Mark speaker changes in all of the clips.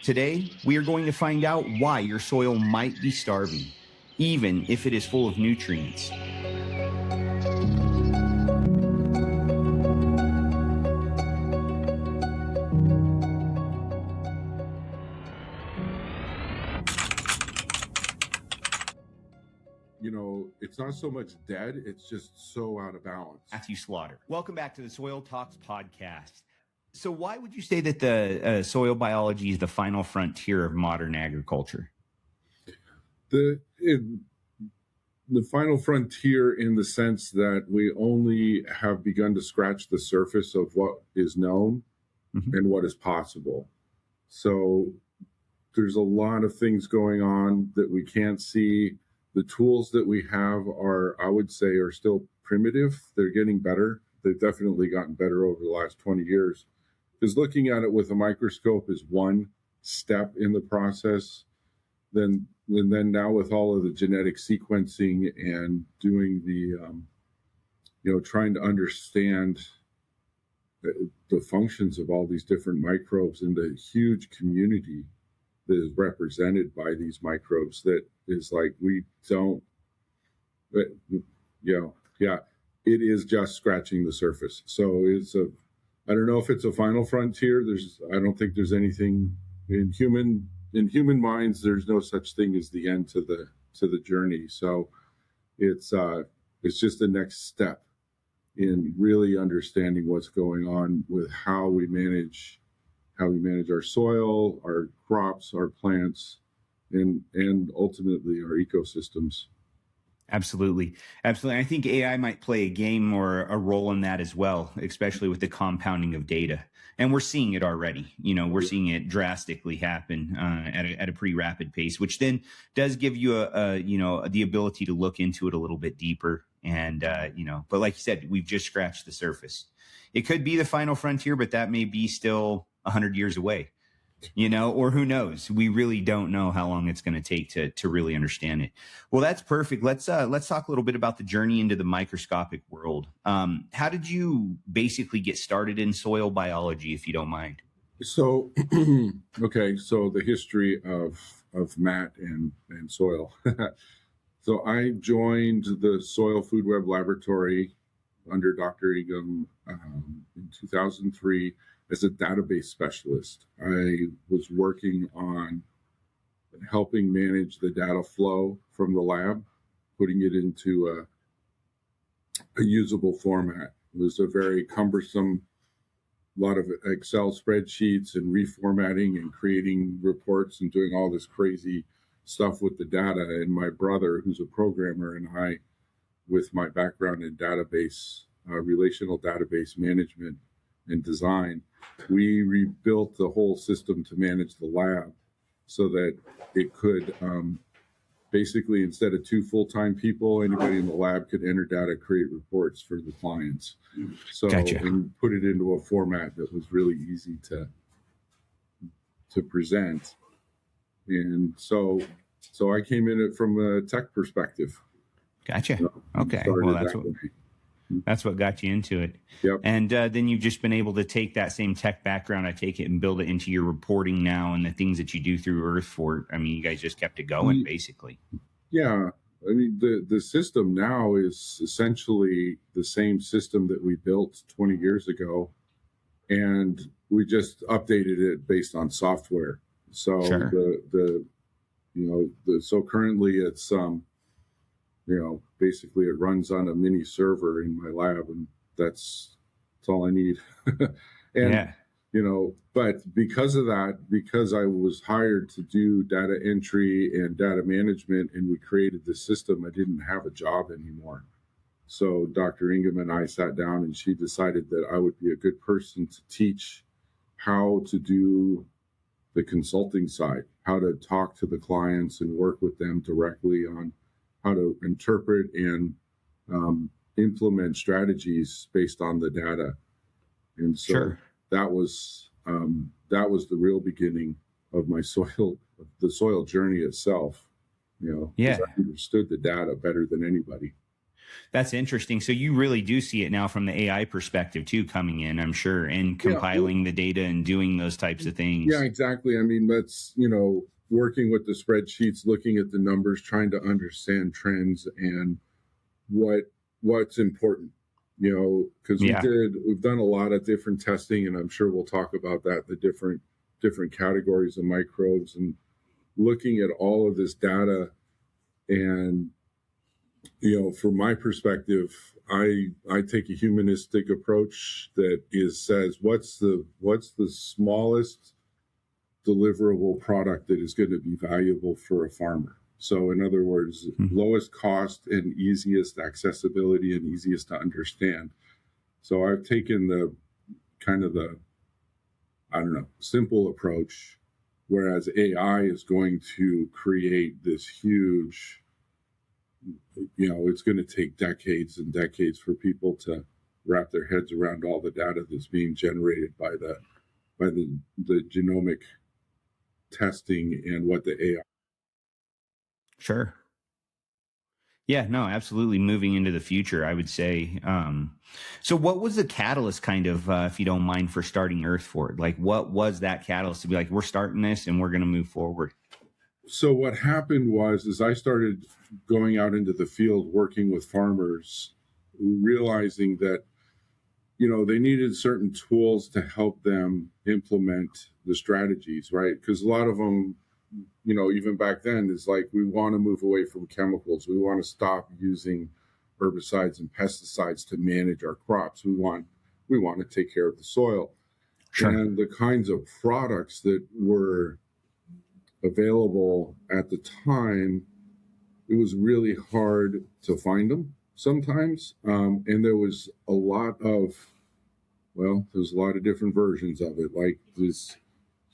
Speaker 1: Today, we are going to find out why your soil might be starving, even if it is full of nutrients.
Speaker 2: It's not so much dead, it's just so out of balance.
Speaker 1: Matthew Slaughter. Welcome back to the Soil Talks podcast. So why would you say that the soil biology is the final frontier of modern agriculture?
Speaker 2: The final frontier in the sense that we only have begun to scratch the surface of what is known and what is possible. So there's a lot of things going on that we can't see. The tools that we have are, I would say, are still primitive. They're getting better. They've definitely gotten better over the last 20 years. Because looking at it with a microscope is one step in the process. Then now with all of the genetic sequencing and doing the, trying to understand the functions of all these different microbes and the huge community that is represented by these microbes, that is like it is just scratching the surface. So I don't know if it's a final frontier. I don't think there's anything in human minds. There's no such thing as the end to the journey. So it's just the next step in really understanding what's going on with how we manage our soil, our crops, our plants, and ultimately our ecosystems.
Speaker 1: Absolutely. I think AI might play a game or a role in that as well, especially with the compounding of data. And we're seeing it already. We're seeing it drastically happen at a pretty rapid pace, which then does give you the ability to look into it a little bit deeper. And but like you said, we've just scratched the surface. It could be the final frontier, but that may be still 100 years away, or who knows? We really don't know how long it's going to take to really understand it. Well, that's perfect. Let's talk a little bit about the journey into the microscopic world. How did you basically get started in soil biology, if you don't mind?
Speaker 2: So, okay. So the history of Matt and soil. So I joined the Soil Food Web Laboratory under Dr. Ingham in 2003 as a database specialist. I was working on helping manage the data flow from the lab, putting it into a usable format. It was a very cumbersome, lot of Excel spreadsheets and reformatting and creating reports and doing all this crazy stuff with the data. And my brother, who's a programmer, and I, with my background in database, relational database management and design, we rebuilt the whole system to manage the lab so that it could basically, instead of 2 full-time people, anybody in the lab could enter data, create reports for the clients. So
Speaker 1: Gotcha.
Speaker 2: And put it into a format that was really easy to present. And so I came in it from a tech perspective.
Speaker 1: Gotcha. Okay. Well, that's what got you into it.
Speaker 2: Yep.
Speaker 1: And then you've just been able to take that same tech background, I take it, and build it into your reporting now and the things that you do through Earthfort. I mean, you guys just kept it going, basically.
Speaker 2: Yeah. I mean, the system now is essentially the same system that we built 20 years ago, and we just updated it based on software. So
Speaker 1: Sure.
Speaker 2: So currently it's basically it runs on a mini server in my lab, and that's all I need. And
Speaker 1: Yeah.
Speaker 2: But because of that, because I was hired to do data entry and data management, and we created the system, I didn't have a job anymore. So Dr. Ingham and I sat down, and she decided that I would be a good person to teach how to do the consulting side, how to talk to the clients and work with them directly on how to interpret and implement strategies based on the data. And so
Speaker 1: Sure.
Speaker 2: that was the real beginning of my the soil journey itself.
Speaker 1: Yeah.
Speaker 2: 'cause I understood the data better than anybody.
Speaker 1: That's interesting. So you really do see it now from the AI perspective too, coming in, I'm sure, and
Speaker 2: Yeah, well,
Speaker 1: compiling the data and doing those types of
Speaker 2: yeah,
Speaker 1: things.
Speaker 2: exactly. I mean, that's, working with the spreadsheets, looking at the numbers, trying to understand trends and what what's important, because
Speaker 1: Yeah.
Speaker 2: we've done a lot of different testing, and I'm sure we'll talk about that, the different categories of microbes, and looking at all of this data. And from my perspective, I take a humanistic approach that says what's the smallest deliverable product that is going to be valuable for a farmer. So in other words,
Speaker 1: Mhm.
Speaker 2: lowest cost and easiest accessibility and easiest to understand. So I've taken the kind of the, I don't know, simple approach, whereas AI is going to create this huge, it's going to take decades and decades for people to wrap their heads around all the data that's being generated by the genomic testing and what the AI.
Speaker 1: Sure. Yeah, no, absolutely. Moving into the future, I would say. So, what was the catalyst, kind of, if you don't mind, for starting Earthfort? Like, what was that catalyst to be like, we're starting this and we're going to move forward?
Speaker 2: So what happened was, as I started going out into the field working with farmers, realizing that they needed certain tools to help them implement the strategies, right? Because a lot of them, even back then, is like, we want to move away from chemicals. We want to stop using herbicides and pesticides to manage our crops. We want to take care of the soil.
Speaker 1: Sure.
Speaker 2: And the kinds of products that were available at the time, it was really hard to find them sometimes. And there's a lot of different versions of it. Like this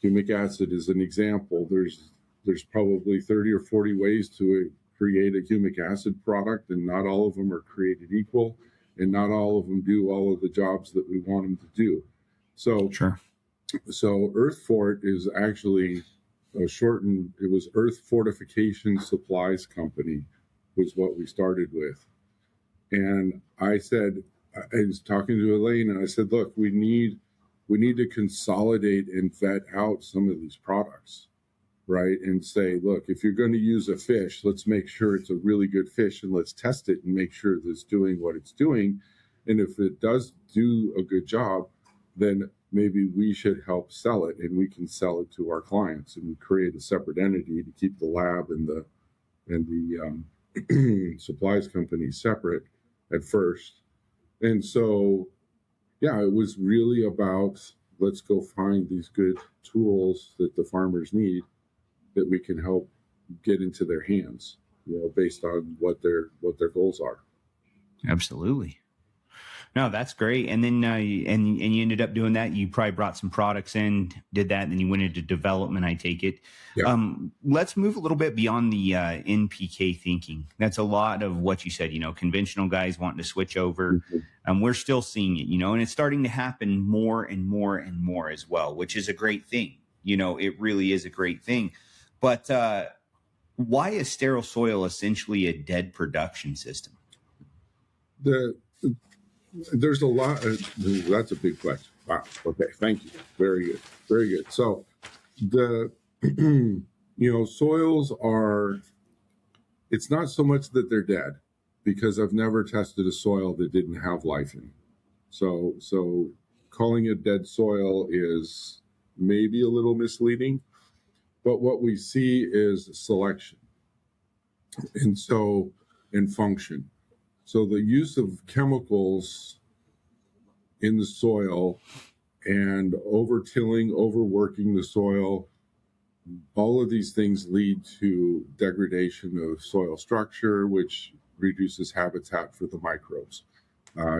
Speaker 2: humic acid is an example. There's probably 30 or 40 ways to create a humic acid product, and not all of them are created equal, and not all of them do all of the jobs that we want them to do. So
Speaker 1: Sure.
Speaker 2: Earthfort is actually it was Earth Fortification Supplies Company was what we started with. And I was talking to Elaine, and I said, look, we need to consolidate and vet out some of these products, right? And say, look, if you're going to use a fish, let's make sure it's a really good fish, and let's test it and make sure that it's doing what it's doing. And if it does do a good job, then maybe we should help sell it, and we can sell it to our clients, and we create a separate entity to keep the lab and the supplies company separate at first. And so, yeah, it was really about, let's go find these good tools that the farmers need that we can help get into their hands, based on what their goals are.
Speaker 1: Absolutely. No, that's great. And then and you ended up doing that. You probably brought some products in, did that, and then you went into development, I take it.
Speaker 2: Yeah.
Speaker 1: Let's move a little bit beyond the NPK thinking. That's a lot of what you said. Conventional guys wanting to switch over.
Speaker 2: Mm-hmm.
Speaker 1: We're still seeing it. And it's starting to happen more and more and more as well, which is a great thing. It really is a great thing. But why is sterile soil essentially a dead production system?
Speaker 2: There's a lot. That's a big question. Wow. Okay. Thank you. Very good. Very good. So the soils are. It's not so much that they're dead, because I've never tested a soil that didn't have life in it. So calling it dead soil is maybe a little misleading, but what we see is selection, and function. So the use of chemicals in the soil and over-tilling, overworking the soil, all of these things lead to degradation of soil structure, which reduces habitat for the microbes.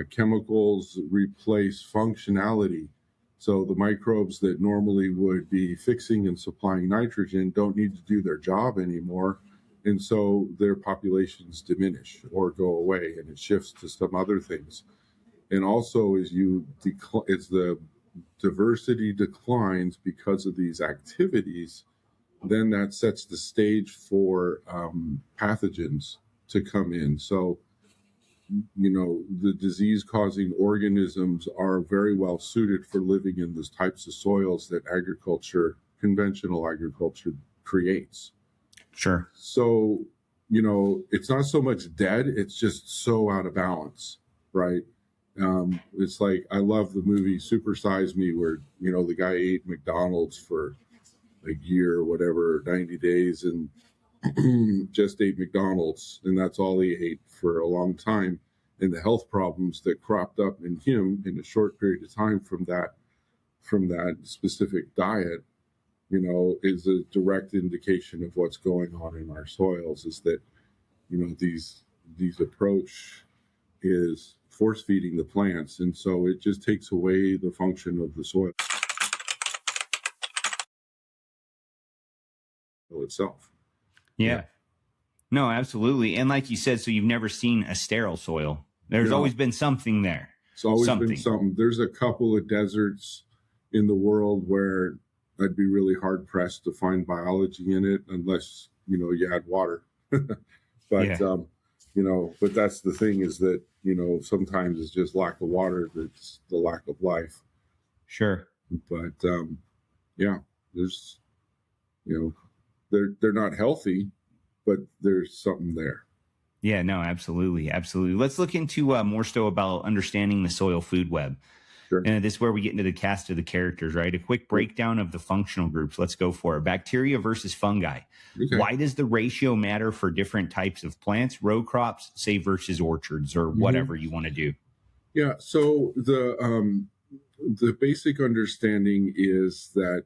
Speaker 2: Chemicals replace functionality. So the microbes that normally would be fixing and supplying nitrogen don't need to do their job anymore. And so their populations diminish or go away, and it shifts to some other things. And also, as the diversity declines because of these activities, then that sets the stage for pathogens to come in. So the disease-causing organisms are very well suited for living in those types of soils that conventional agriculture creates.
Speaker 1: Sure.
Speaker 2: So, it's not so much dead, it's just so out of balance, right? It's like, I love the movie Super Size Me, where, the guy ate McDonald's for a year or whatever, 90 days, and just ate McDonald's, and that's all he ate for a long time. And the health problems that cropped up in him in a short period of time from that specific diet, is a direct indication of what's going on in our soils. Is that, these approach is force feeding the plants, and so it just takes away the function of the soil itself.
Speaker 1: Yeah. No, absolutely. And like you said, so you've never seen a sterile soil. There's
Speaker 2: No.
Speaker 1: always been something there.
Speaker 2: It's always been something. There's a couple of deserts in the world where I'd be really hard pressed to find biology in it, unless, you had water. But, but that's the thing, is that, sometimes it's just lack of water that's the lack of life.
Speaker 1: Sure.
Speaker 2: But, there's, they're not healthy, but there's something there.
Speaker 1: Yeah, no, absolutely. Absolutely. Let's look into more so about understanding the soil food web.
Speaker 2: Sure.
Speaker 1: And this is where we get into the cast of the characters, right? A quick breakdown of the functional groups. Let's go for it. Bacteria versus fungi. Okay. Why does the ratio matter for different types of plants, row crops, say, versus orchards, or whatever you want to do?
Speaker 2: Yeah. So the basic understanding is that,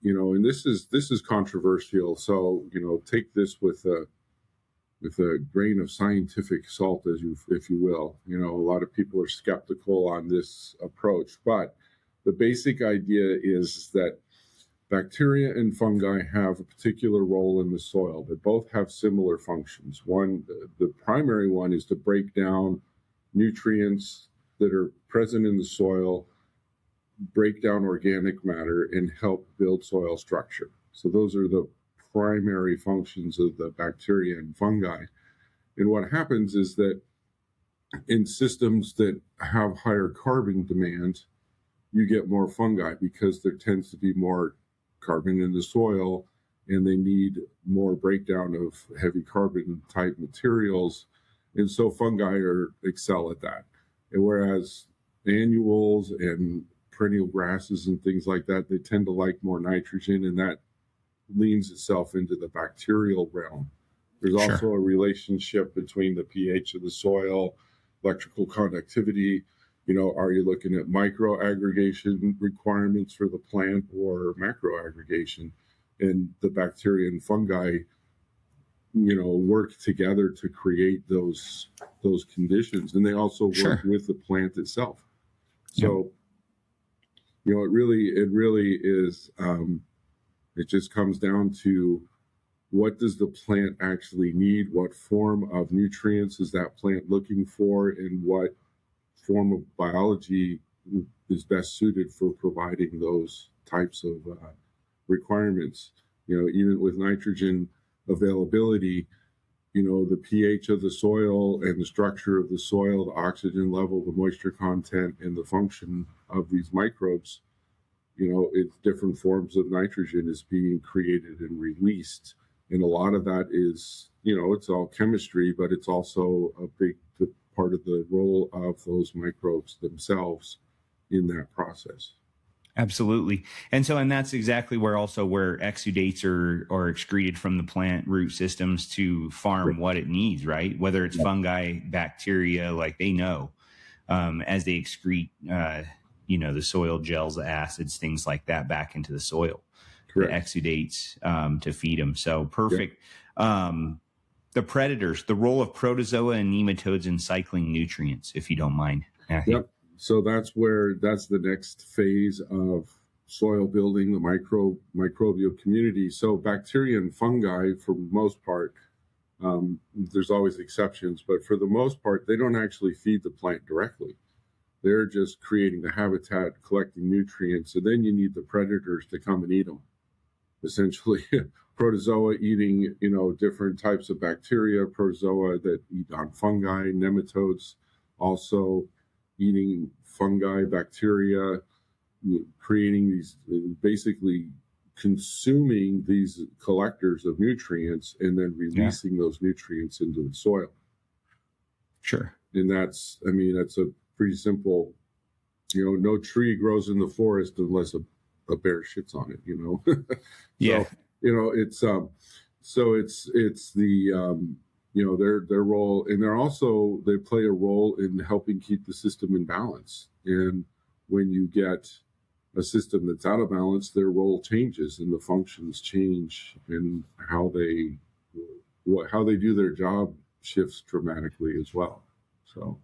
Speaker 2: and this is controversial. So, take this with a grain of scientific salt, if you will. A lot of people are skeptical on this approach, but the basic idea is that bacteria and fungi have a particular role in the soil. They both have similar functions. The primary one is to break down nutrients that are present in the soil, break down organic matter, and help build soil structure. So those are the primary functions of the bacteria and fungi. And what happens is that in systems that have higher carbon demand, you get more fungi, because there tends to be more carbon in the soil, and they need more breakdown of heavy carbon type materials. And so fungi excel at that. And whereas annuals and perennial grasses and things like that, they tend to like more nitrogen, and that leans itself into the bacterial realm. There's also a relationship between the pH of the soil, electrical conductivity. Are you looking at micro aggregation requirements for the plant or macro aggregation? And the bacteria and fungi, work together to create those conditions, and they also work with the plant itself. So, it really is. It just comes down to, what does the plant actually need? What form of nutrients is that plant looking for? And what form of biology is best suited for providing those types of requirements? Even with nitrogen availability, the pH of the soil and the structure of the soil, the oxygen level, the moisture content, and the function of these microbes, it's different forms of nitrogen is being created and released. And a lot of that is, it's all chemistry, but it's also a big part of the role of those microbes themselves in that process.
Speaker 1: Absolutely. And that's exactly where exudates are excreted from the plant root systems to farm what it needs, right? Whether it's fungi, bacteria, like they know, as they excrete, the soil gels, the acids, things like that back into the soil. Correct. The exudates to feed them. So perfect. The predators, the role of protozoa and nematodes in cycling nutrients, if you don't mind.
Speaker 2: Yep. So that's the next phase of soil building, the microbial community. So bacteria and fungi, for the most part, there's always exceptions, but for the most part, they don't actually feed the plant directly. They're just creating the habitat, collecting nutrients, and then you need the predators to come and eat them. Essentially, protozoa eating, different types of bacteria, protozoa that eat on fungi, nematodes also eating fungi, bacteria, creating these, basically consuming these collectors of nutrients and then releasing those nutrients into the soil.
Speaker 1: Sure.
Speaker 2: And that's a pretty simple, no tree grows in the forest unless a bear shits on it,
Speaker 1: Yeah.
Speaker 2: So, it's the, their role, and they play a role in helping keep the system in balance. And when you get a system that's out of balance, their role changes and the functions change, and how they do their job shifts dramatically as well. So.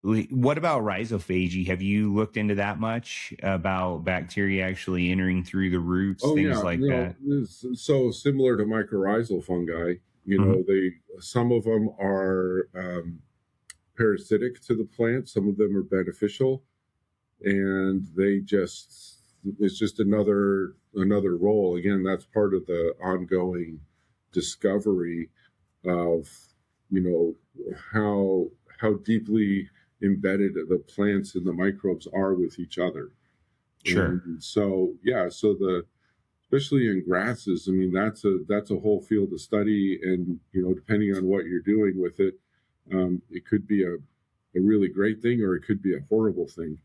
Speaker 1: What about rhizophagy? Have you looked into that much about bacteria actually entering through the roots, things like that?
Speaker 2: So similar to mycorrhizal fungi, some of them are parasitic to the plant, some of them are beneficial, and it's just another role. Again, that's part of the ongoing discovery of how deeply embedded the plants and the microbes are with each other.
Speaker 1: Sure.
Speaker 2: And so especially in grasses, that's a whole field of study, and depending on what you're doing with it, it could be a really great thing, or it could be a horrible thing.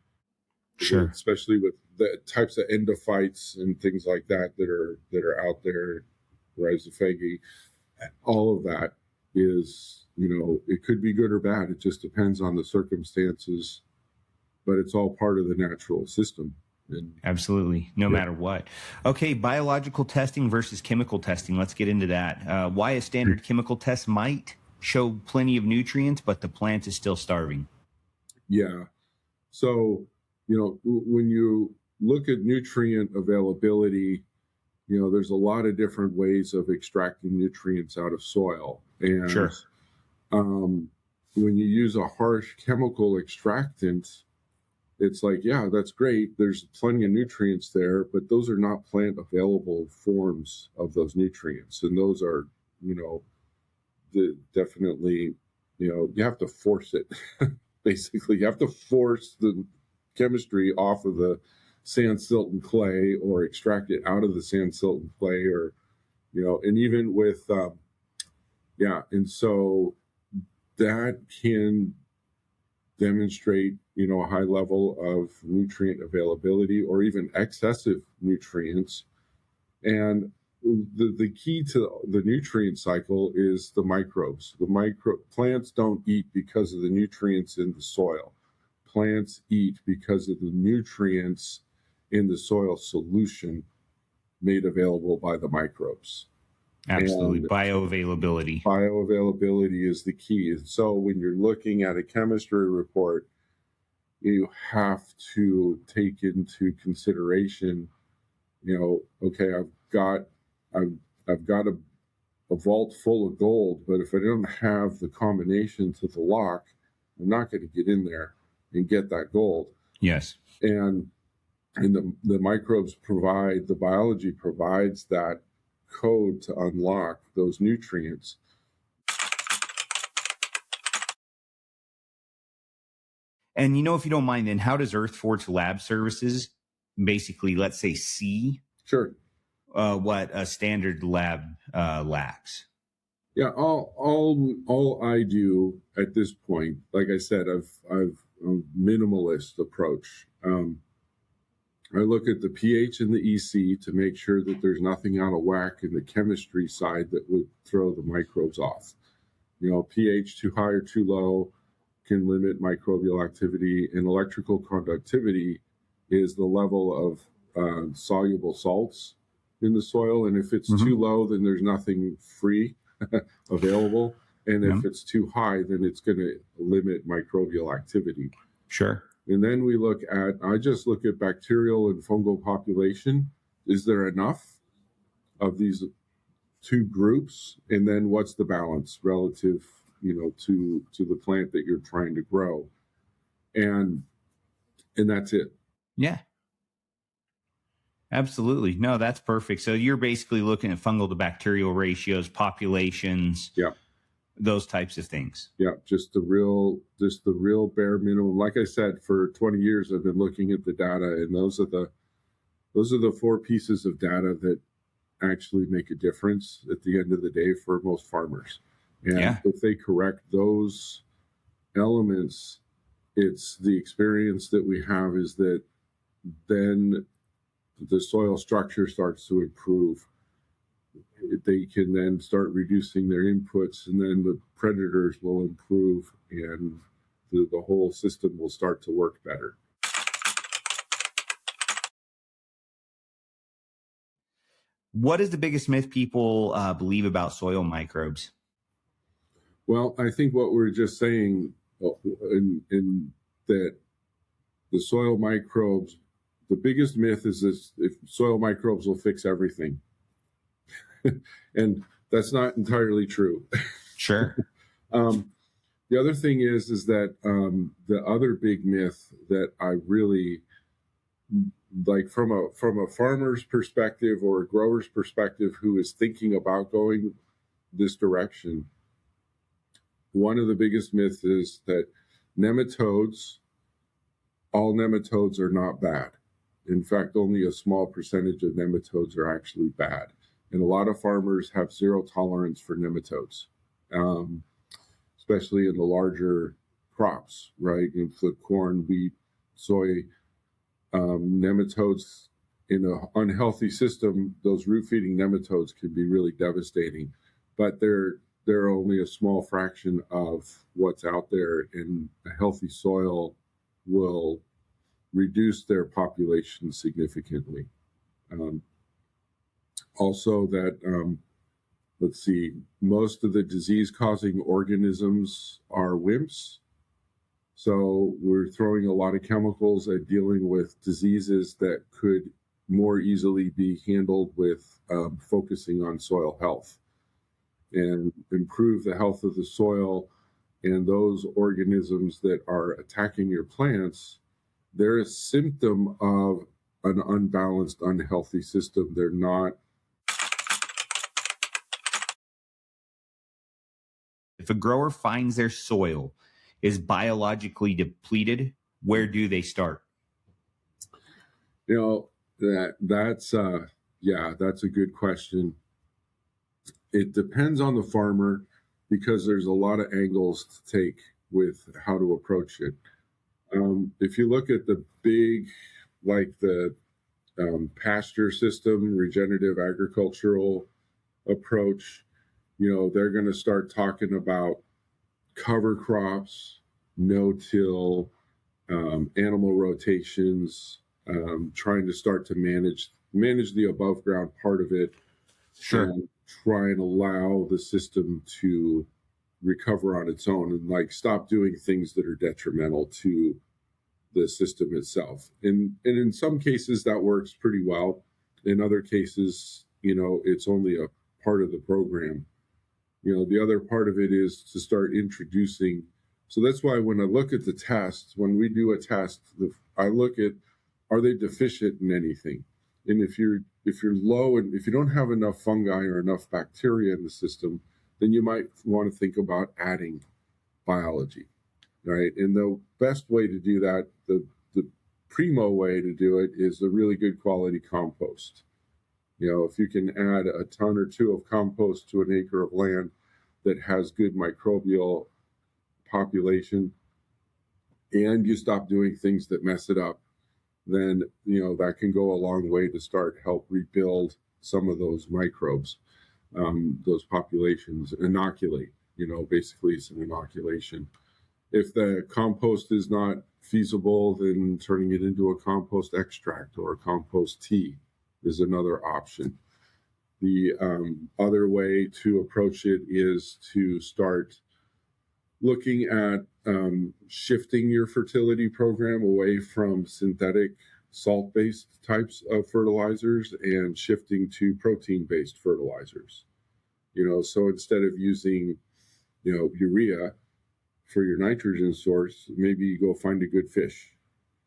Speaker 1: Sure.
Speaker 2: Especially with the types of endophytes and things like that are out there, rhizophagy, all of that is, it could be good or bad. It just depends on the circumstances, but it's all part of the natural system.
Speaker 1: Absolutely. No matter what. Okay. Biological testing versus chemical testing. Let's get into that. Why a standard chemical test might show plenty of nutrients, but the plant is still starving.
Speaker 2: Yeah. So, when you look at nutrient availability, there's a lot of different ways of extracting nutrients out of soil. And
Speaker 1: sure.
Speaker 2: When you use a harsh chemical extractant, it's like, yeah, that's great. There's plenty of nutrients there, but those are not plant available forms of those nutrients. And those are, definitely, you have to force it. Basically, you have to force the chemistry off of the sand, silt, and clay, or extract it out of the sand, silt, and clay, or, and even with, and so that can demonstrate, a high level of nutrient availability or even excessive nutrients. And the key to the nutrient cycle is the microbes. Plants don't eat because of the nutrients in the soil. Plants eat because of the nutrients in the soil solution made available by the microbes.
Speaker 1: Absolutely. And bioavailability.
Speaker 2: Bioavailability is the key. So when you're looking at a chemistry report, you have to take into consideration, okay, I've got a vault full of gold, but if I don't have the combination to the lock, I'm not going to get in there and get that gold.
Speaker 1: Yes.
Speaker 2: And the microbes the biology provides that code to unlock those nutrients.
Speaker 1: And if you don't mind, then how does Earthfort's lab services basically, let's say, see
Speaker 2: sure
Speaker 1: what a standard lab lacks?
Speaker 2: Yeah, all I do at this point, like I said, I've a minimalist approach. I look at the pH and the EC to make sure that there's nothing out of whack in the chemistry side that would throw the microbes off. pH too high or too low can limit microbial activity, and electrical conductivity is the level of soluble salts in the soil. And if it's too low, then there's nothing free available. And if it's too high, then it's going to limit microbial activity.
Speaker 1: Sure.
Speaker 2: And then I just look at bacterial and fungal population. Is there enough of these two groups? And then what's the balance relative, to the plant that you're trying to grow? And that's it.
Speaker 1: Yeah. Absolutely. No, that's perfect. So you're basically looking at fungal to bacterial ratios, populations,
Speaker 2: Yeah.
Speaker 1: those types of things.
Speaker 2: Yeah, just the real bare minimum. Like I said, for 20 years I've been looking at the data, and those are the four pieces of data that actually make a difference at the end of the day for most farmers. And
Speaker 1: Yeah.
Speaker 2: if they correct those elements, it's the experience that we have is that then the soil structure starts to improve. They can then start reducing their inputs, and then the predators will improve, and the whole system will start to work better.
Speaker 1: What is the biggest myth people believe about soil microbes?
Speaker 2: Well, I think what we're just saying in that the soil microbes, the biggest myth is this: if soil microbes will fix everything. And that's not entirely true.
Speaker 1: Sure.
Speaker 2: The other thing is that the other big myth that I really like from a farmer's perspective or a grower's perspective who is thinking about going this direction, one of the biggest myths is that all nematodes are not bad. In fact, only a small percentage of nematodes are actually bad. And a lot of farmers have zero tolerance for nematodes, especially in the larger crops, right? In the corn, wheat, soy, nematodes in an unhealthy system, those root-feeding nematodes can be really devastating. But they're only a small fraction of what's out there, and a healthy soil will reduce their population significantly. Also, let's see, most of the disease-causing organisms are wimps. So we're throwing a lot of chemicals at dealing with diseases that could more easily be handled with focusing on soil health and improve the health of the soil. And those organisms that are attacking your plants, they're a symptom of an unbalanced, unhealthy system. They're not.
Speaker 1: If a grower finds their soil is biologically depleted, where do they start?
Speaker 2: That's a good question. It depends on the farmer because there's a lot of angles to take with how to approach it. If you look at the big, like the pasture system, regenerative agricultural approach, they're going to start talking about cover crops, no-till, animal rotations, trying to start to manage the above ground part of it.
Speaker 1: Sure.
Speaker 2: And try and allow the system to recover on its own, and stop doing things that are detrimental to the system itself. And in some cases that works pretty well. In other cases, it's only a part of the program. The other part of it is to start introducing. So that's why when I look at the tests, when we do a test, I look at, are they deficient in anything? And if you're low, and if you don't have enough fungi or enough bacteria in the system, then you might want to think about adding biology, right? And the best way to do that, the primo way to do it, is a really good quality compost. If you can add a ton or two of compost to an acre of land that has good microbial population, and you stop doing things that mess it up, then that can go a long way to start help rebuild some of those microbes, those populations. Inoculate, basically it's an inoculation. If the compost is not feasible, then turning it into a compost extract or a compost tea is another option. The other way to approach it is to start looking at shifting your fertility program away from synthetic salt-based types of fertilizers and shifting to protein-based fertilizers. So instead of using, urea for your nitrogen source, maybe you go find a good fish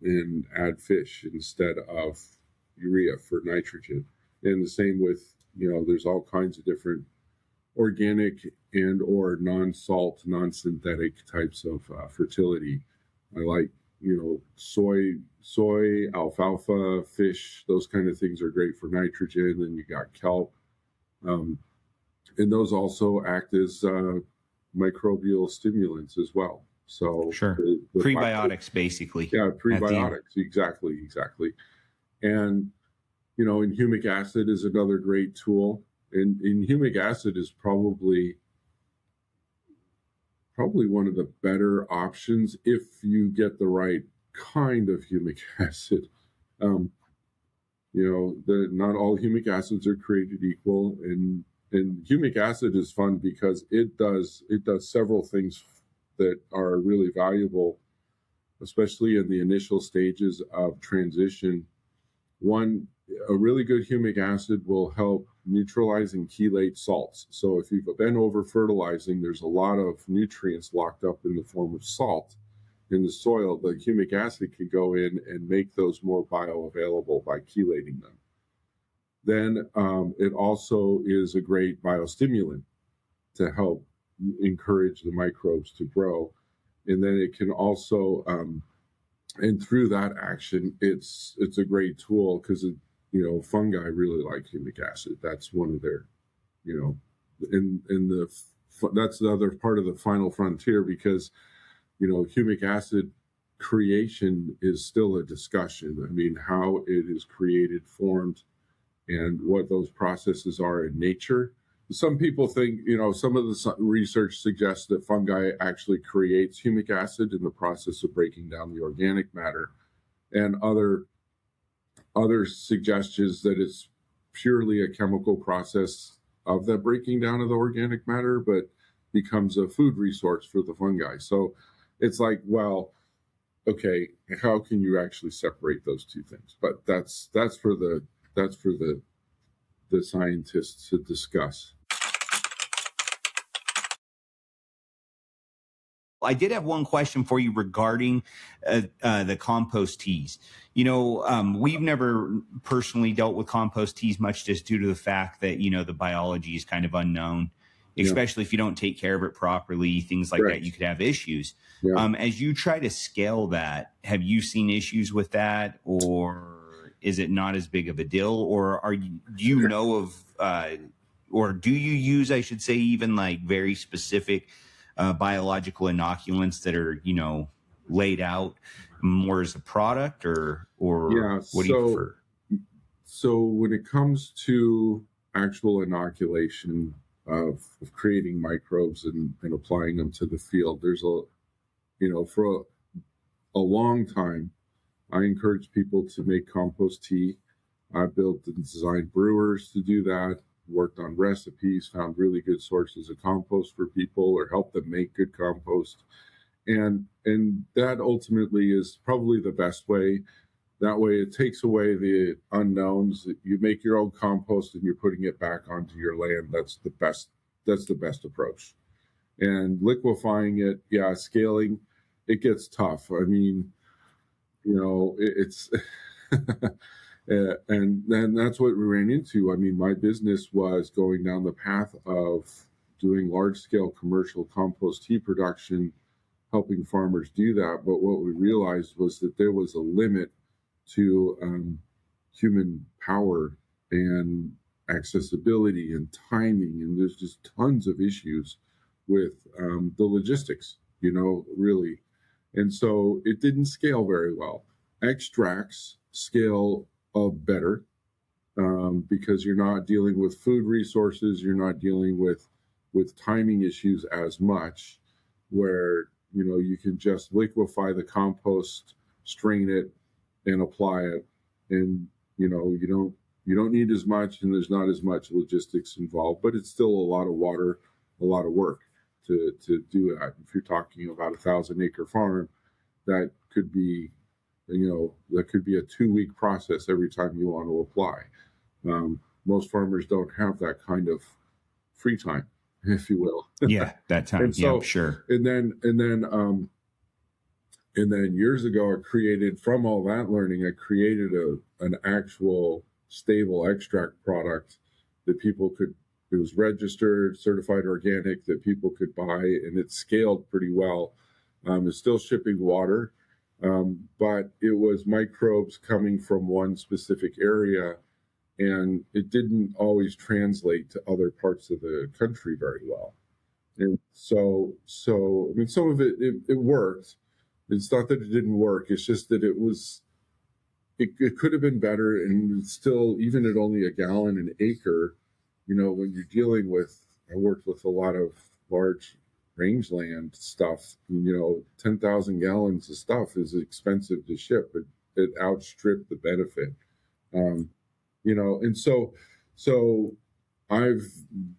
Speaker 2: and add fish instead of urea for nitrogen. And the same with, there's all kinds of different organic and or non-salt, non-synthetic types of fertility. I like, soy, alfalfa, fish, those kind of things are great for nitrogen. Then you got kelp. And those also act as microbial stimulants as well. So
Speaker 1: sure, prebiotics, basically.
Speaker 2: Yeah, prebiotics, exactly. And and humic acid is another great tool. And humic acid is probably one of the better options if you get the right kind of humic acid. Not all humic acids are created equal, and humic acid is fun because it does several things that are really valuable, especially in the initial stages of transition. One, a really good humic acid will help neutralize and chelate salts. So if you've been over fertilizing, there's a lot of nutrients locked up in the form of salt in the soil. The humic acid can go in and make those more bioavailable by chelating them. Then it also is a great biostimulant to help encourage the microbes to grow. And then it can also, and through that action, it's a great tool because fungi really like humic acid. That's one of their, that's the other part of the final frontier, because humic acid creation is still a discussion. I mean, how it is created, formed, and what those processes are in nature. Some people think, some of the research suggests that fungi actually creates humic acid in the process of breaking down the organic matter, and other suggestions that it's purely a chemical process of the breaking down of the organic matter, but becomes a food resource for the fungi. So it's like, well, okay, how can you actually separate those two things? But that's for the scientists to discuss.
Speaker 1: I did have one question for you regarding the compost teas. We've never personally dealt with compost teas much, just due to the fact that, the biology is kind of unknown, especially if you don't take care of it properly, things like that, you could have issues. Yeah. As you try to scale that, have you seen issues with that, or is it not as big of a deal, or do you know of, or do you use, I should say, even like very specific biological inoculants that are, laid out more as a product, or what do you prefer?
Speaker 2: So when it comes to actual inoculation of creating microbes and applying them to the field, there's for a long time, I encourage people to make compost tea. I built and designed brewers to do that, worked on recipes, found really good sources of compost for people, or helped them make good compost. And that ultimately is probably the best way. That way it takes away the unknowns. You make your own compost and you're putting it back onto your land. That's the best approach. And liquefying it, scaling, it gets tough. I mean, it's and then that's what we ran into. I mean, my business was going down the path of doing large-scale commercial compost tea production, helping farmers do that. But what we realized was that there was a limit to human power and accessibility and timing, and there's just tons of issues with the logistics, really. And so it didn't scale very well. Extracts scale better because you're not dealing with food resources, you're not dealing with timing issues as much, where you can just liquefy the compost, strain it, and apply it, and you don't need as much, and there's not as much logistics involved, but it's still a lot of water, a lot of work to do that. If you're talking about a 1,000-acre farm, that could be a 2-week process every time you want to apply. Most farmers don't have that kind of free time, if you will.
Speaker 1: Yeah, that time.
Speaker 2: And so,
Speaker 1: sure.
Speaker 2: And then And then years ago, from all that learning, I created an actual stable extract product that it was registered, certified organic, that people could buy, and it scaled pretty well. It's still shipping water, but it was microbes coming from one specific area, and it didn't always translate to other parts of the country very well. And so I mean, some of it worked. It's not that it didn't work. It's just that it could have been better. And still, even at only a gallon an acre, when you're dealing with, I worked with a lot of large rangeland stuff, 10,000 gallons of stuff is expensive to ship. It outstripped the benefit. And so I've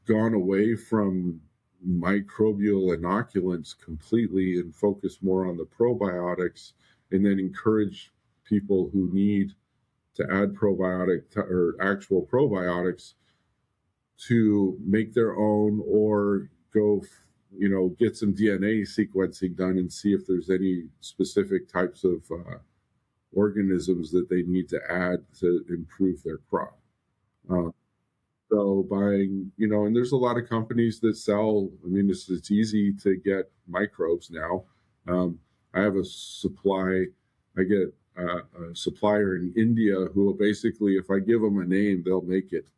Speaker 2: gone away from microbial inoculants completely and focus more on the probiotics, and then encourage people who need to add or actual probiotics to make their own, or go get some DNA sequencing done and see if there's any specific types of organisms that they need to add to improve their crop. So buying, and there's a lot of companies that sell. I mean, it's easy to get microbes now. I have a supply. I get a supplier in India who will basically, if I give them a name, they'll make it.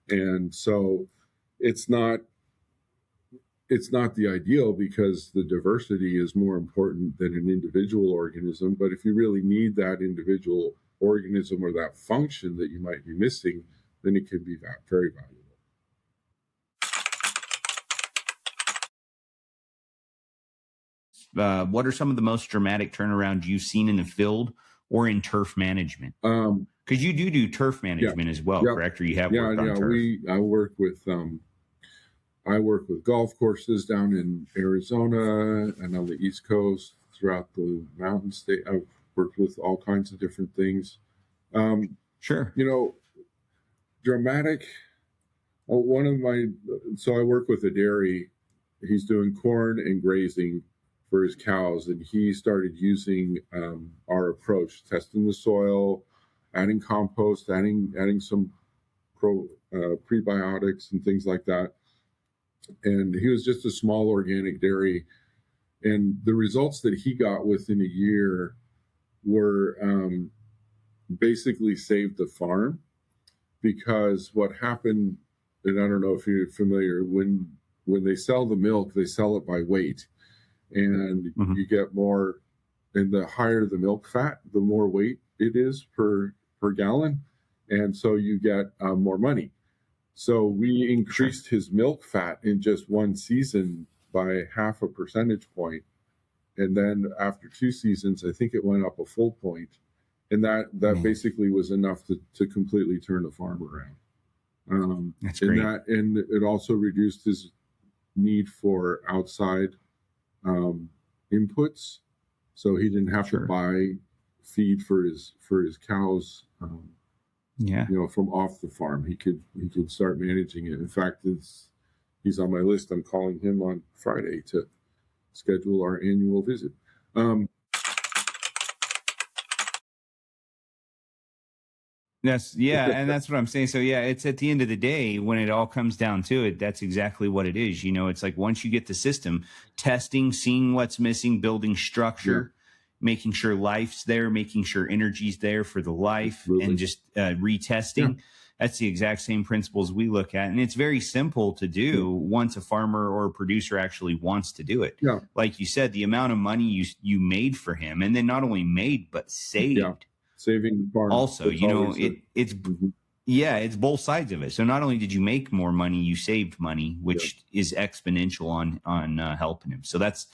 Speaker 2: And so it's not the ideal, because the diversity is more important than an individual organism. But if you really need that individual organism or that function that you might be missing, then it can be very
Speaker 1: valuable. What are some of the most dramatic turnarounds you've seen in the field or in turf management? Because you do turf management as well, correct? Or you have worked on turf?
Speaker 2: I work with golf courses down in Arizona and on the East Coast, throughout the mountain state. I've worked with all kinds of different things.
Speaker 1: Sure.
Speaker 2: Dramatic. So I work with a dairy. He's doing corn and grazing for his cows, and he started using our approach, testing the soil, adding compost, adding some prebiotics and things like that. And he was just a small organic dairy, and the results that he got within a year were basically saved the farm. Because what happened, and I don't know if you're familiar, when they sell the milk, they sell it by weight, and you get more. And the higher the milk fat, the more weight it is per gallon, and so you get more money. So we increased his milk fat in just one season by 0.5 percentage point, and then after 2 seasons, I think it went up a full point. And that basically was enough to completely turn the farm around.
Speaker 1: That's great.
Speaker 2: And it also reduced his need for outside inputs, so he didn't have to buy feed for his cows. From off the farm, he could start managing it. In fact, he's on my list. I'm calling him on Friday to schedule our annual visit.
Speaker 1: And that's what I'm saying. So it's at the end of the day, when it all comes down to it, that's exactly what it is. It's like, once you get the system, testing, seeing what's missing, building structure, making sure life's there, making sure energy's there for the life, and just retesting. That's the exact same principles we look at. And it's very simple to do once a farmer or a producer actually wants to do it.
Speaker 2: Yeah.
Speaker 1: Like you said, the amount of money you made for him, and then not only made, but saved.
Speaker 2: Yeah. Saving the farm.
Speaker 1: Also, it's both sides of it. So not only did you make more money, you saved money, which is exponential on helping him. So that's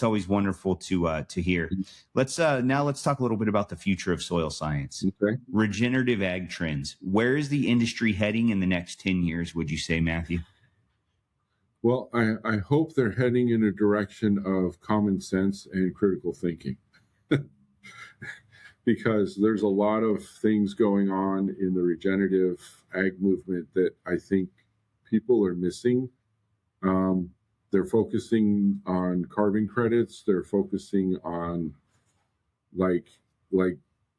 Speaker 1: always wonderful to hear. Let's talk a little bit about the future of soil science.
Speaker 2: Okay.
Speaker 1: Regenerative ag trends. Where is the industry heading in the next 10 years, would you say, Matthew?
Speaker 2: Well, I hope they're heading in a direction of common sense and critical thinking. Because there's a lot of things going on in the regenerative ag movement that I think people are missing. they're focusing on carbon credits. They're focusing on like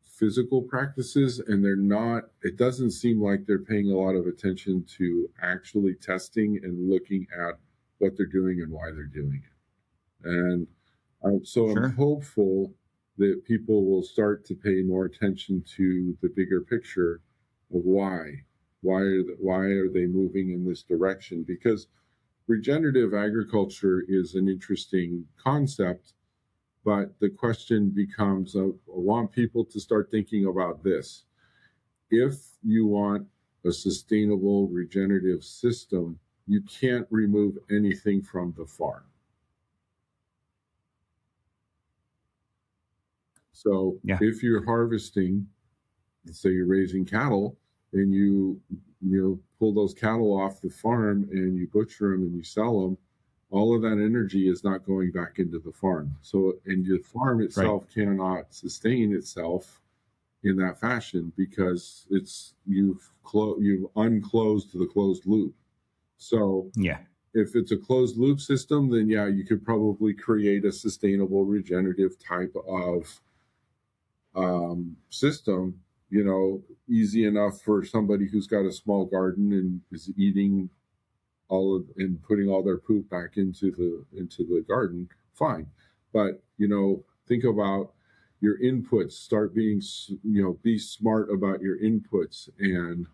Speaker 2: physical practices, and they're not. It doesn't seem like they're paying a lot of attention to actually testing and looking at what they're doing and why they're doing it. And so
Speaker 1: Sure.
Speaker 2: I'm hopeful that people will start to pay more attention to the bigger picture of why are they moving in this direction? Because regenerative agriculture is an interesting concept, but the question becomes, I want people to start thinking about this. If you want a sustainable regenerative system, you can't remove anything from the farm. So if you're harvesting, let's say you're raising cattle, and you pull those cattle off the farm and you butcher them and you sell them, all of that energy is not going back into the farm. So, and the farm itself cannot sustain itself in that fashion because you've unclosed the closed loop. So if it's a closed loop system, then you could probably create a sustainable regenerative type of system, easy enough for somebody who's got a small garden and is eating and putting all their poop back into the garden, fine. But think about your inputs. Start being be smart about your inputs. And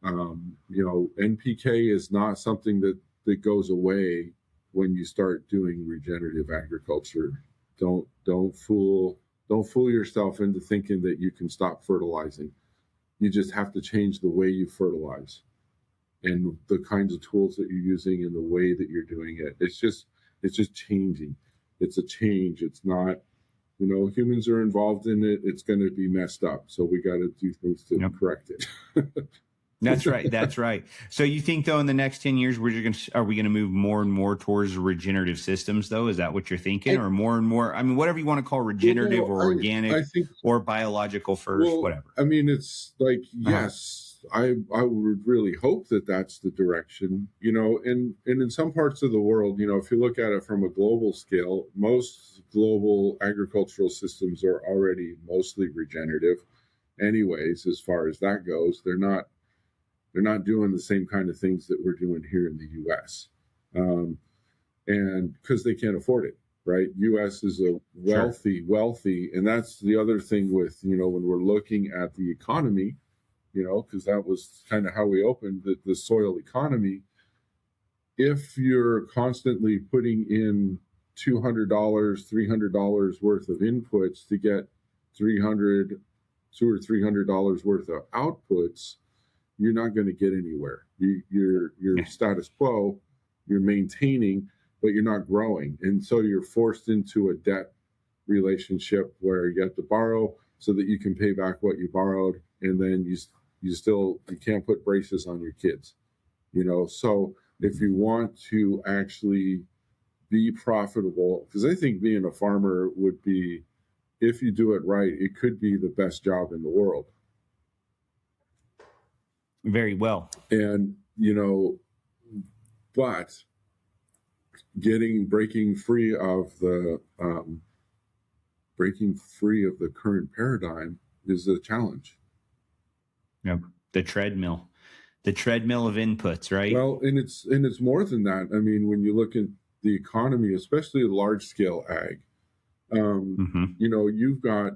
Speaker 2: NPK is not something that goes away when you start doing regenerative agriculture. Don't fool yourself into thinking that you can stop fertilizing. You just have to change the way you fertilize and the kinds of tools that you're using and the way that you're doing it. It's just changing. It's a change. It's not, humans are involved in it. It's going to be messed up. So we got to do things to correct it.
Speaker 1: That's right. That's right. So you think, though, in the next 10 years, are we going to move more and more towards regenerative systems, though? Is that what you're thinking? Or more and more, I mean, whatever you want to call regenerative or organic, I think, or biological first, whatever.
Speaker 2: I mean, it's like, yes, I would really hope that that's the direction, and in some parts of the world, if you look at it from a global scale, most global agricultural systems are already mostly regenerative anyways, as far as that goes. They're not doing the same kind of things that we're doing here in the U.S. And because they can't afford it, right? U.S. is a wealthy, and that's the other thing with, when we're looking at the economy, because that was kind of how we opened the soil economy. If you're constantly putting in $200, $300 worth of inputs to get $200 or $300 worth of outputs, you're not going to get anywhere. You're status quo, you're maintaining, but you're not growing. And so you're forced into a debt relationship where you have to borrow so that you can pay back what you borrowed. And then you can't put braces on your kids, So if you want to actually be profitable, because I think being a farmer would be, if you do it right, it could be the best job in the world.
Speaker 1: Very well.
Speaker 2: And, but breaking free of the current paradigm is a challenge.
Speaker 1: Yep. The treadmill of inputs, right?
Speaker 2: Well, and it's more than that. I mean, when you look at the economy, especially large scale ag, you've got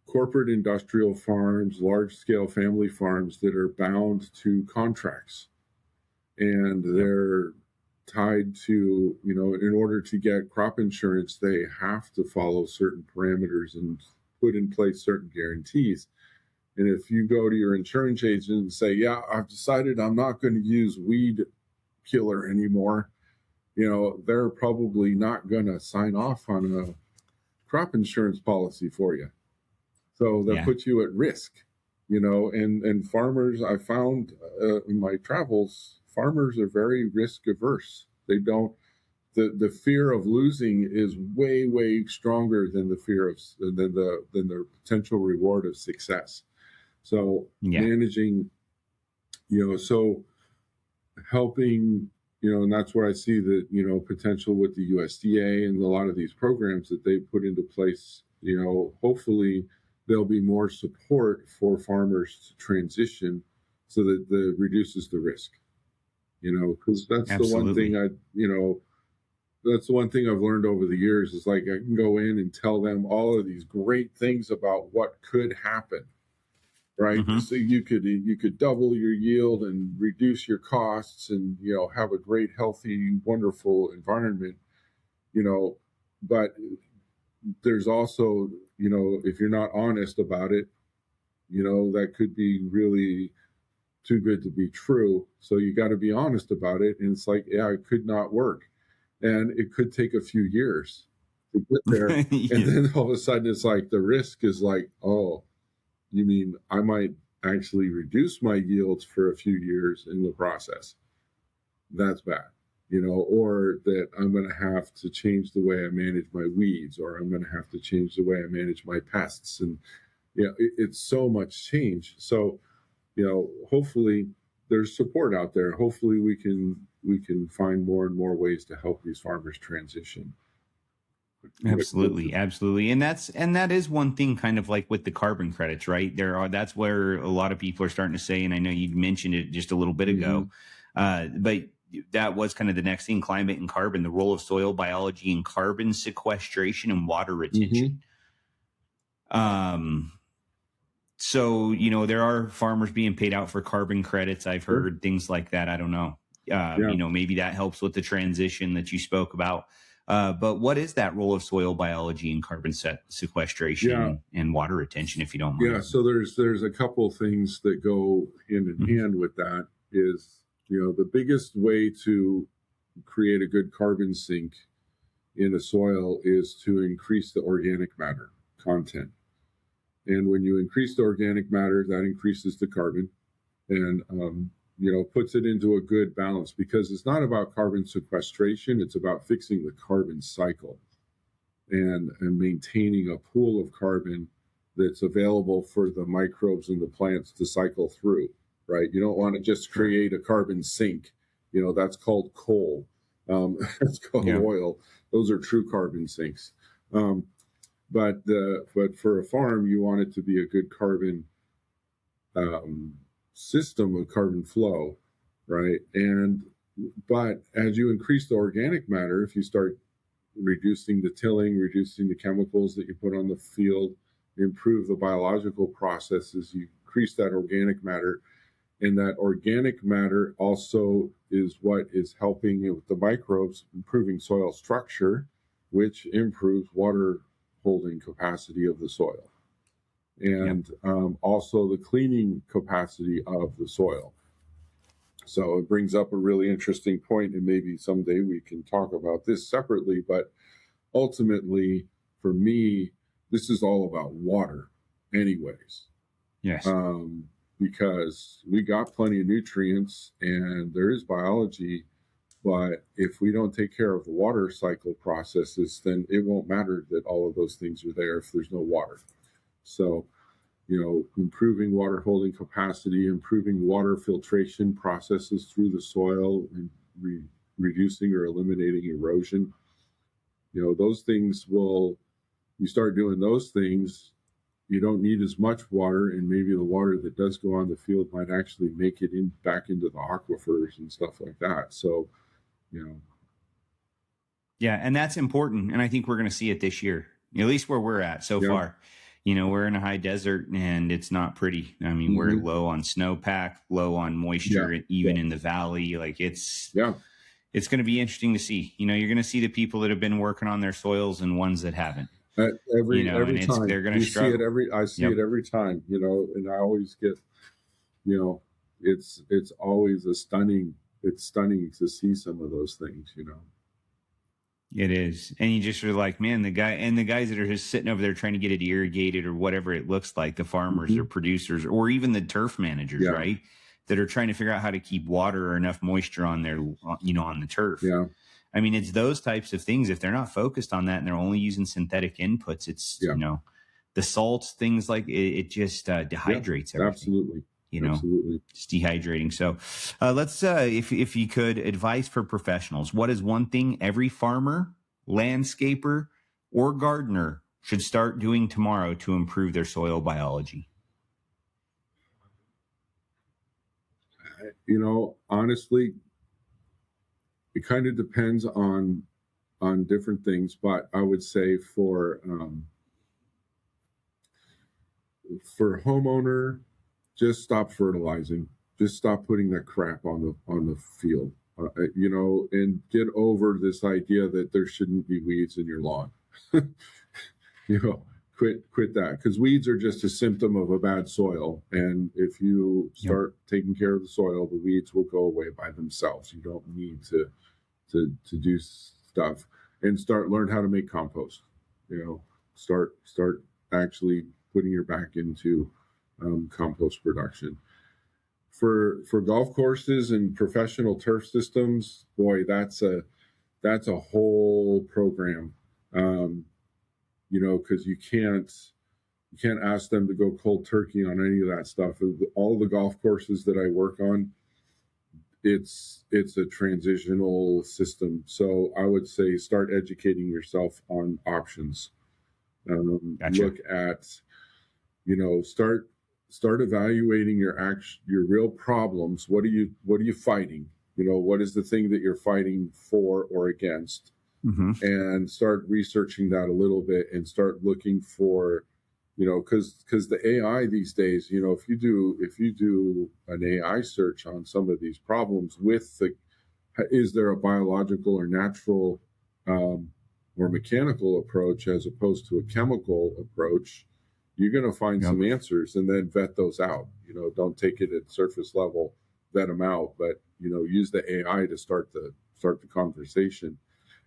Speaker 2: corporate industrial farms, large scale family farms that are bound to contracts, and they're tied to, in order to get crop insurance, they have to follow certain parameters and put in place certain guarantees. And if you go to your insurance agent and say, I've decided I'm not going to use weed killer anymore, they're probably not going to sign off on a crop insurance policy for you. So that puts you at risk, and farmers, I found in my travels, farmers are very risk averse. They don't, the fear of losing is way, way stronger than the fear of, than the potential reward of success. So managing, so helping and that's where I see the, potential with the USDA and a lot of these programs that they put into place. Hopefully there'll be more support for farmers to transition so that reduces the risk, because that's the one thing that's the one thing I've learned over the years is like I can go in and tell them all of these great things about what could happen, right?
Speaker 1: Mm-hmm.
Speaker 2: So you could double your yield and reduce your costs and have a great, healthy, wonderful environment, but there's also, if you're not honest about it, that could be really too good to be true. So you got to be honest about it. And it's like, yeah, it could not work. And it could take a few years to get there.
Speaker 1: Yeah.
Speaker 2: And then all of a sudden it's like the risk is like, oh, you mean I might actually reduce my yields for a few years in the process. That's bad, or that I'm going to have to change the way I manage my weeds, or I'm going to have to change the way I manage my pests. And, it's so much change. So, hopefully there's support out there. Hopefully we can find more and more ways to help these farmers transition.
Speaker 1: Absolutely. And that is one thing, kind of like with the carbon credits, right? That's where a lot of people are starting to say, and I know you mentioned it just a little bit ago, but that was kind of the next thing: climate and carbon, the role of soil biology in carbon sequestration and water retention. So, there are farmers being paid out for carbon credits. I've heard things like that. I don't know. Maybe that helps with the transition that you spoke about. But what is that role of soil biology in carbon sequestration and water retention, if you don't mind?
Speaker 2: Yeah, so there's a couple things that go hand in hand with that. Is, the biggest way to create a good carbon sink in a soil is to increase the organic matter content. And when you increase the organic matter, that increases the carbon and, puts it into a good balance, because it's not about carbon sequestration. It's about fixing the carbon cycle and maintaining a pool of carbon that's available for the microbes and the plants to cycle through, right? You don't want to just create a carbon sink. That's called coal. That's called oil. Those are true carbon sinks. But for a farm, you want it to be a good carbon system of carbon flow, right? But as you increase the organic matter, if you start reducing the tilling, reducing the chemicals that you put on the field, improve the biological processes, you increase that organic matter. And that organic matter also is what is helping with the microbes, improving soil structure, which improves water holding capacity of the soil, and also the cleaning capacity of the soil. So it brings up a really interesting point, and maybe someday we can talk about this separately, but ultimately for me, this is all about water anyways.
Speaker 1: Yes.
Speaker 2: Because we got plenty of nutrients and there is biology. But if we don't take care of the water cycle processes, then it won't matter that all of those things are there if there's no water. So, improving water holding capacity, improving water filtration processes through the soil, and reducing or eliminating erosion. Those things you start doing those things, you don't need as much water, and maybe the water that does go on the field might actually make it back into the aquifers and stuff like that. So,
Speaker 1: Yeah, and that's important. And I think we're going to see it this year, at least where we're at so far. We're in a high desert and it's not pretty. I mean, we're low on snowpack, low on moisture, even in the valley. Like it's going to be interesting to see. You're going to see the people that have been working on their soils and ones that haven't.
Speaker 2: Every time
Speaker 1: they're going to struggle.
Speaker 2: I see it every time, and I always get, it's always it's stunning to see some of those things,
Speaker 1: It is. And you just are like, man, the guys that are just sitting over there trying to get it irrigated or whatever it looks like, the farmers or producers, or even the turf managers, right? That are trying to figure out how to keep water or enough moisture on their, on the turf.
Speaker 2: Yeah.
Speaker 1: I mean, it's those types of things. If they're not focused on that and they're only using synthetic inputs, it's, the salts, things like it just dehydrates everything.
Speaker 2: Absolutely. Absolutely.
Speaker 1: It's dehydrating. So let's, if you could, advice for professionals. What is one thing every farmer, landscaper, or gardener should start doing tomorrow to improve their soil biology?
Speaker 2: Honestly, it kind of depends on different things, but I would say for homeowner, just stop fertilizing. Just stop putting that crap on the field. And get over this idea that there shouldn't be weeds in your lawn. Quit that, because weeds are just a symptom of a bad soil. And if you start taking care of the soil, the weeds will go away by themselves. You don't need to do stuff. And learn how to make compost. Start actually putting your back into compost production. For golf courses and professional turf systems, boy, that's a whole program. Because you can't ask them to go cold turkey on any of that stuff. All the golf courses that I work on, it's a transitional system. So I would say start educating yourself on options.
Speaker 1: Gotcha.
Speaker 2: Look at, start evaluating your real problems. What are you fighting? What is the thing that you're fighting for or against?
Speaker 1: Mm-hmm.
Speaker 2: And start researching that a little bit and start looking for, because the AI these days, if you do an AI search on some of these problems is there a biological or natural or mechanical approach as opposed to a chemical approach, you're going to find some answers, and then vet those out. Don't take it at surface level, vet them out, but use the AI to start the conversation.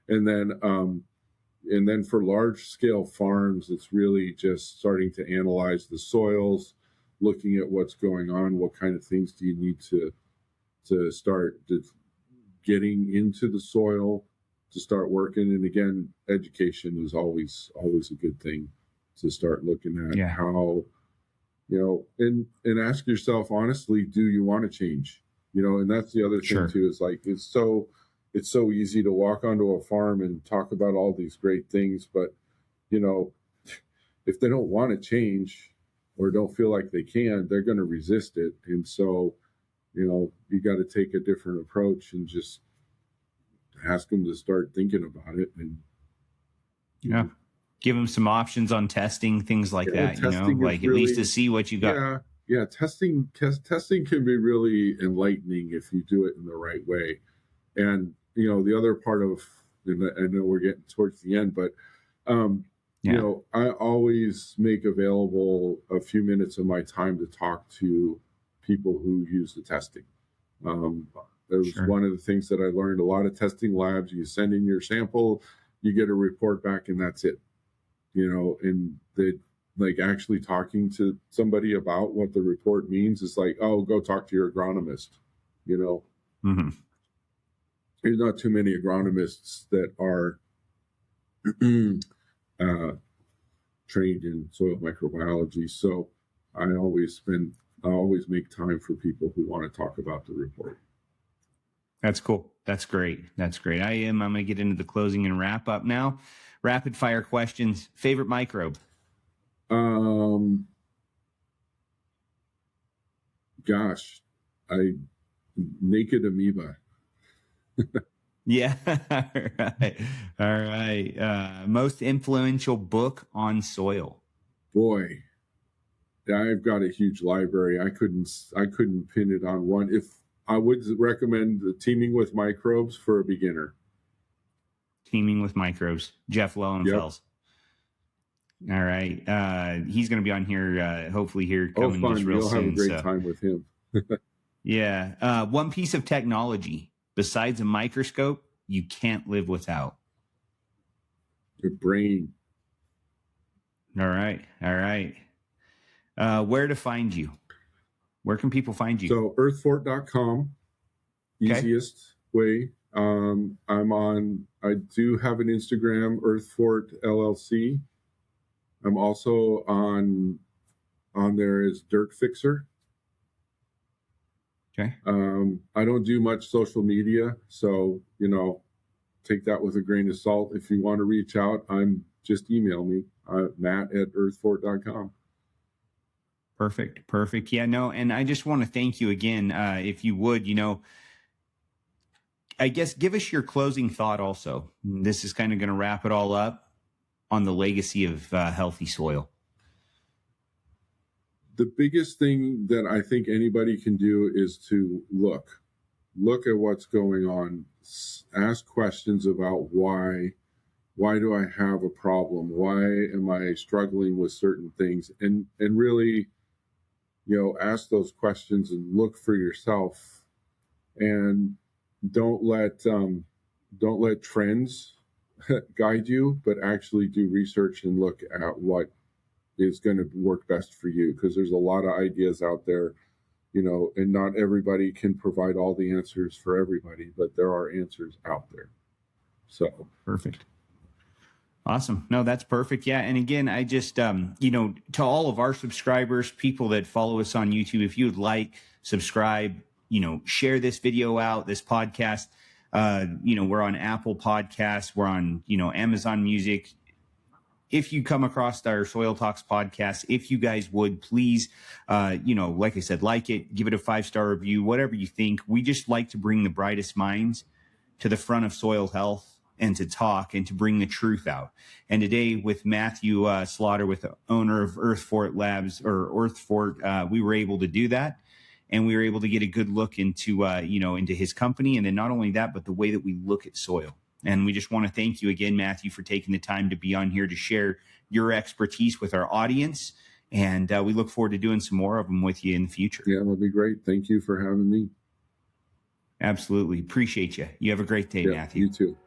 Speaker 2: And then for large scale farms, it's really just starting to analyze the soils, looking at what's going on, what kind of things do you need to start getting into the soil to start working. And again, education is always a good thing to start looking at. How, and ask yourself honestly, do you want to change? And that's the other thing too, is like, it's so easy to walk onto a farm and talk about all these great things, but if they don't want to change or don't feel like they can, they're going to resist it. And so, you got to take a different approach and just ask them to start thinking about it. And
Speaker 1: give them some options on testing, things like that. Like at least to see what you got.
Speaker 2: Yeah. Testing can be really enlightening if you do it in the right way. And the other part of, and I know we're getting towards the end, but I always make available a few minutes of my time to talk to people who use the testing. That was one of the things that I learned. A lot of testing labs, you send in your sample, you get a report back, and that's it. And they like actually talking to somebody about what the report means is like, oh, go talk to your agronomist.
Speaker 1: Mm-hmm.
Speaker 2: There's not too many agronomists that are trained in soil microbiology. So I always make time for people who want to talk about the report.
Speaker 1: That's cool. That's great. I'm going to get into the closing and wrap up now. Rapid fire questions. Favorite microbe?
Speaker 2: Naked amoeba.
Speaker 1: Yeah. All right. Most influential book on soil?
Speaker 2: Boy, I've got a huge library. I couldn't pin it on one. If I would recommend Teaming with Microbes for a beginner.
Speaker 1: Teaming with Microbes. Jeff Lowenfels. Yep. All right. He's going to be on here, hopefully here coming just real soon.
Speaker 2: You'll have a great time with him.
Speaker 1: Yeah. One piece of technology besides a microscope you can't live without?
Speaker 2: Your brain.
Speaker 1: All right. Where to find you? Where can people find you?
Speaker 2: So earthfort.com, easiest way. I do have an Instagram, Earthfort LLC. I'm also on there as Dirt Fixer.
Speaker 1: Okay.
Speaker 2: I don't do much social media, so take that with a grain of salt. If you want to reach out, just email me, matt@earthfort.com.
Speaker 1: Perfect. Yeah, no, and I just want to thank you again. If you would, I guess give us your closing thought also. This is kind of going to wrap it all up on the legacy of healthy soil.
Speaker 2: The biggest thing that I think anybody can do is to look at what's going on, ask questions about why do I have a problem? Why am I struggling with certain things? And really, ask those questions and look for yourself, and don't let trends guide you, but actually do research and look at what is going to work best for you, because there's a lot of ideas out there, and not everybody can provide all the answers for everybody, but there are answers out there. So
Speaker 1: perfect. Awesome. No, that's perfect. Yeah. And again, I just, to all of our subscribers, people that follow us on YouTube, if you would like, subscribe, share this video out, this podcast. We're on Apple Podcasts. We're on, Amazon Music. If you come across our Soil Talks podcast, if you guys would please, like I said, like it, give it a 5-star review, whatever you think. We just like to bring the brightest minds to the front of soil health and to talk and to bring the truth out. And today with Matthew Slaughter, with the owner of Earthfort Labs or Earthfort, we were able to do that. And we were able to get a good look into, into his company. And then not only that, but the way that we look at soil. And we just want to thank you again, Matthew, for taking the time to be on here to share your expertise with our audience. And we look forward to doing some more of them with you in the future.
Speaker 2: Yeah, that'll be great. Thank you for having me.
Speaker 1: Absolutely. Appreciate you. You have a great day, Matthew.
Speaker 2: You too.